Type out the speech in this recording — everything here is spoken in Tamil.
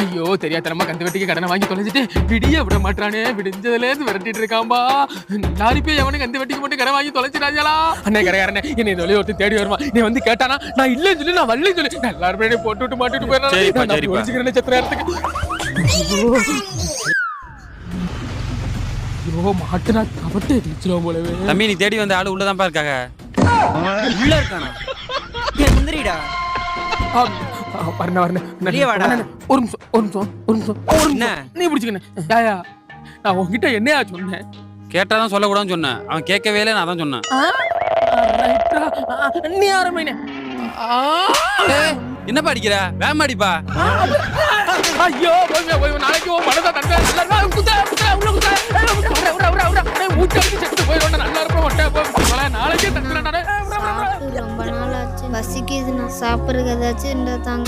ஐயோ தெரியாதனமா கந்து வெட்டிக்கு கடனை வாங்கி தொலைச்சிட்டு விடிய விட மாட்டானே, விடிஞ்சதுல இருந்து விரட்டிட்டு இருக்காம்பா. நாலு பேர் எவனுக்கு கந்து வெட்டிக்கு மட்டும் கடன் வாங்கி தொலைச்சிடாங்களா? அண்ணே கடைக்காரனே, என்னை தொலை ஒருத்தர் தேடி வருமா, நீ வந்து கேட்டானா நான் இல்லன்னு சொல்லி நான் வரலன்னு சொல்லி நான் எல்லாருமே போட்டு விட்டு மாட்டிட்டு போயிடறேன் சத்திர நேரத்துக்கு. ஐயோ மாட்டுனா கபட்டு அடிச்சிடும் போலவே. தம்பி நீ தேடி வந்த ஆளு உள்ளதான்ப்பா இருக்காங்க. உள்ள இருக்கானா? முந்திரிடா. வரணும் ஒரு நிமிஷம் நீ பிடிச்சிக்கண்ணே. யாயா நான் உங்ககிட்ட என்னையா சொன்னேன்? கேட்டாதான் சொல்லக்கூடாதுன்னு சொன்னேன். அவன் கேட்கவே இல்லை, நான் தான் சொன்னேன். நீ ஆரம்பினே. என்னப்பா அடிக்கிற? வேமா அடிப்பா. ஐயோ நாளைக்கு மனதா தண்டை நல்லா ஊட்டி செத்து போயிடும். நல்லா இருப்பேன் நாளைக்கே தண்டை. ரொம்ப நாள் ஆச்சு, பசிக்குது, நான் சாப்பிடுறது ஏதாச்சும் இருந்தா தாங்க.